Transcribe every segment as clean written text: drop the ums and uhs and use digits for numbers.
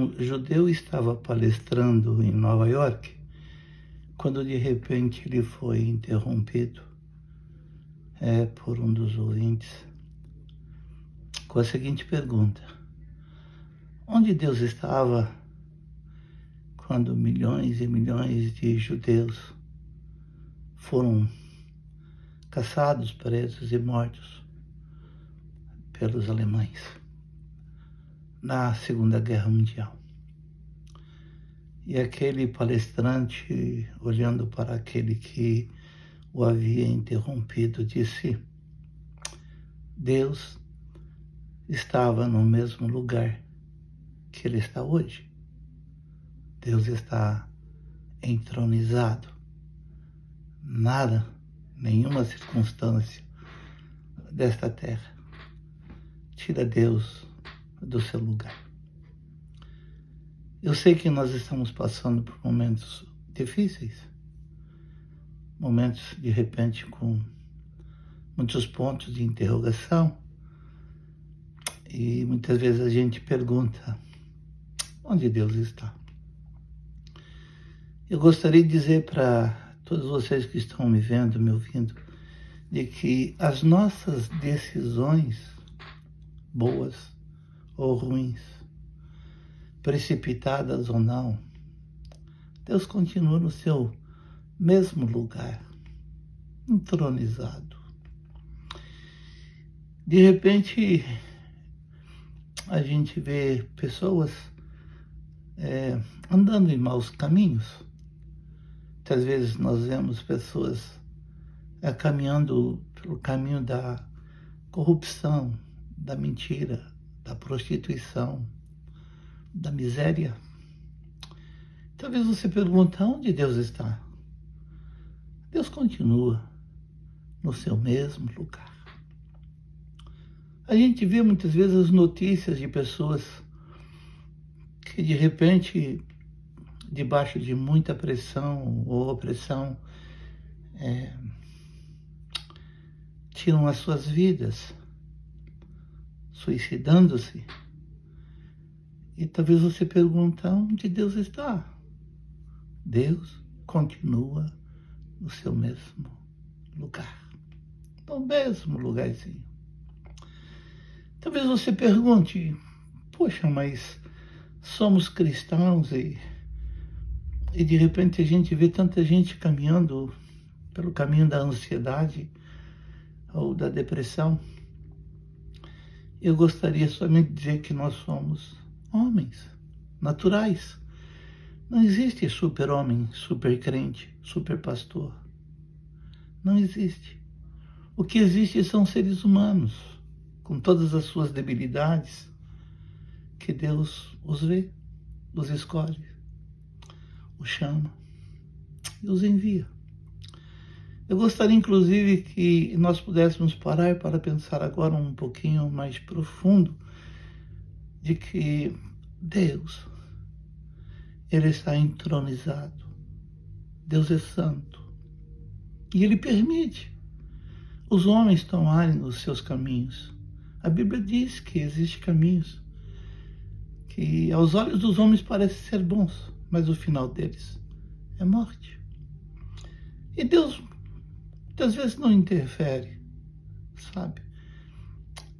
Um judeu estava palestrando em Nova York, quando de repente ele foi interrompido por um dos ouvintes com a seguinte pergunta: onde Deus estava quando milhões e milhões de judeus foram caçados, presos e mortos pelos alemães na Segunda Guerra Mundial? E aquele palestrante, olhando para aquele que o havia interrompido, disse: Deus estava no mesmo lugar que ele está hoje. Deus está entronizado. Nada, nenhuma circunstância desta terra tira Deus do seu lugar. Eu sei que nós estamos passando por momentos difíceis, momentos de repente com muitos pontos de interrogação, e muitas vezes a gente pergunta: onde Deus está? Eu gostaria de dizer para todos vocês que estão me vendo, me ouvindo, de que as nossas decisões, boas ou ruins, precipitadas ou não, Deus continua no seu mesmo lugar, entronizado. De repente, a gente vê pessoas andando em maus caminhos. Muitas vezes nós vemos pessoas caminhando pelo caminho da corrupção, da mentira, da prostituição, da miséria. Talvez você pergunte: onde Deus está? Deus continua no seu mesmo lugar. A gente vê muitas vezes as notícias de pessoas que de repente, debaixo de muita pressão ou opressão, tiram as suas vidas, suicidando-se. E talvez você pergunte: onde Deus está? Deus continua no seu mesmo lugar, no mesmo lugarzinho. Talvez você pergunte: poxa, mas somos cristãos e de repente a gente vê tanta gente caminhando pelo caminho da ansiedade ou da depressão. Eu gostaria somente de dizer que nós somos homens naturais. Não existe super-homem, super-crente, super-pastor. Não existe. O que existe são seres humanos, com todas as suas debilidades, que Deus os vê, os escolhe, os chama e os envia. Eu gostaria, inclusive, que nós pudéssemos parar para pensar agora um pouquinho mais profundo de que Deus, Ele está entronizado. Deus é santo. E Ele permite os homens tomarem os seus caminhos. A Bíblia diz que existem caminhos que aos olhos dos homens parecem ser bons, mas o final deles é morte. E Deus muitas vezes não interfere, sabe,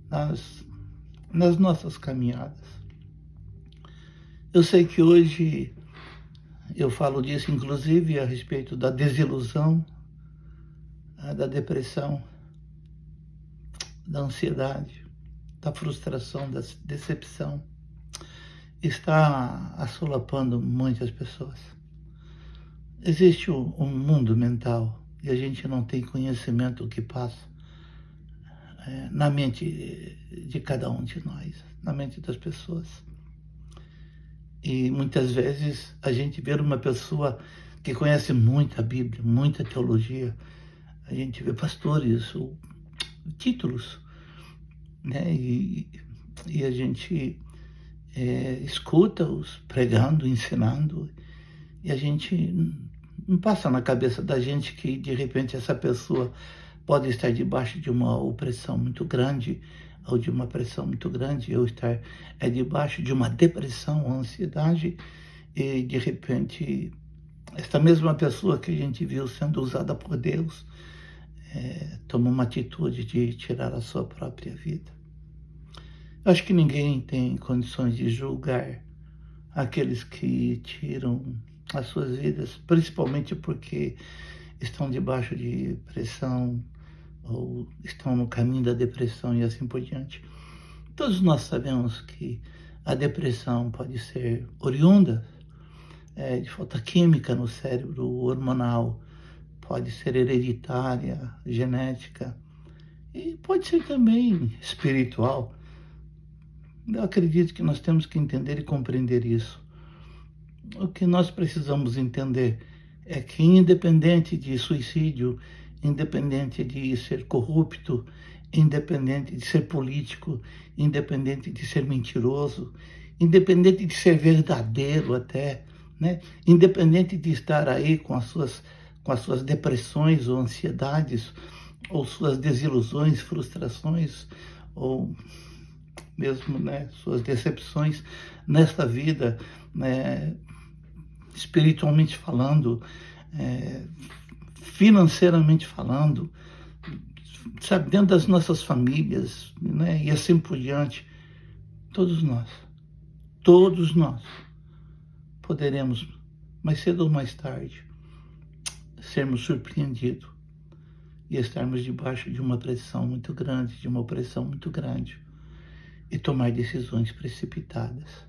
nas nossas caminhadas. Eu sei que hoje eu falo disso, inclusive, a respeito da desilusão, da depressão, da ansiedade, da frustração, da decepção. Está assolapando muitas pessoas. Existe um mundo mental e a gente não tem conhecimento do que passa na mente de cada um de nós, na mente das pessoas. E muitas vezes a gente vê uma pessoa que conhece muita Bíblia, muita teologia, a gente vê pastores ou títulos, né? E a gente escuta-os pregando, ensinando, e a gente não passa na cabeça da gente que de repente essa pessoa pode estar debaixo de uma opressão muito grande, ou de uma pressão muito grande, eu estar debaixo de uma depressão, ansiedade, e de repente, esta mesma pessoa que a gente viu sendo usada por Deus, toma uma atitude de tirar a sua própria vida. Eu acho que ninguém tem condições de julgar aqueles que tiram as suas vidas, principalmente porque estão debaixo de pressão ou estão no caminho da depressão e assim por diante. Todos nós sabemos que a depressão pode ser oriunda de falta química no cérebro, hormonal, pode ser hereditária, genética, e pode ser também espiritual. Eu acredito que nós temos que entender e compreender isso. O que nós precisamos entender é que, independente de suicídio, independente de ser corrupto, independente de ser político, independente de ser mentiroso, independente de ser verdadeiro até, né? Independente de estar aí com as suas depressões ou ansiedades, ou suas desilusões, frustrações, ou mesmo, né, suas decepções nesta vida, né, espiritualmente falando, financeiramente falando, sabe, dentro das nossas famílias, né, e assim por diante, todos nós poderemos, mais cedo ou mais tarde, sermos surpreendidos e estarmos debaixo de uma pressão muito grande, de uma opressão muito grande, e tomar decisões precipitadas.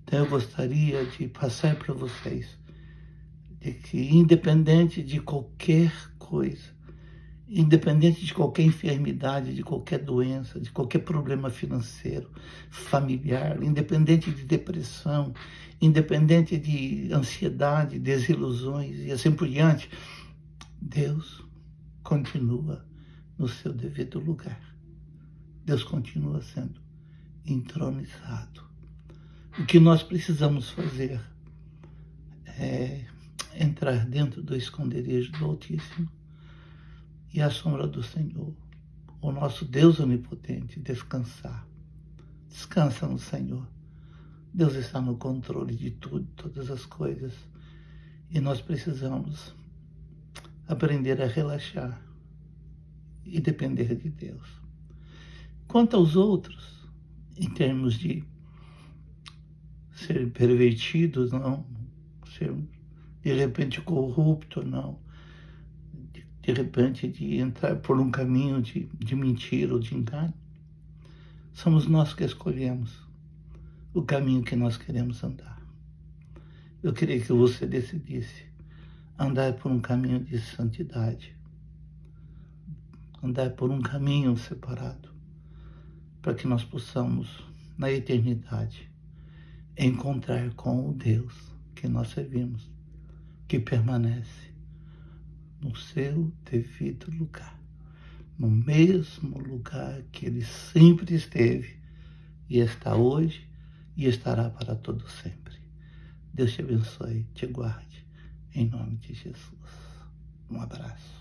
Então eu gostaria de passar para vocês de que, independente de qualquer coisa, independente de qualquer enfermidade, de qualquer doença, de qualquer problema financeiro, familiar, independente de depressão, independente de ansiedade, desilusões e assim por diante, Deus continua no seu devido lugar. Deus continua sendo entronizado. O que nós precisamos fazer é entrar dentro do esconderijo do Altíssimo e à sombra do Senhor, o nosso Deus onipotente, descansar. Descansa no Senhor. Deus está no controle de tudo, todas as coisas. E nós precisamos aprender a relaxar e depender de Deus. Quanto aos outros, em termos de ser pervertidos, não, ser de repente corrupto, não, de repente de entrar por um caminho de mentira ou de engano, somos nós que escolhemos o caminho que nós queremos andar. Eu queria que você decidisse andar por um caminho de santidade, andar por um caminho separado, para que nós possamos, na eternidade, encontrar com o Deus que nós servimos, que permanece no seu devido lugar, no mesmo lugar que ele sempre esteve e está hoje e estará para todo sempre. Deus te abençoe, te guarde, em nome de Jesus. Um abraço.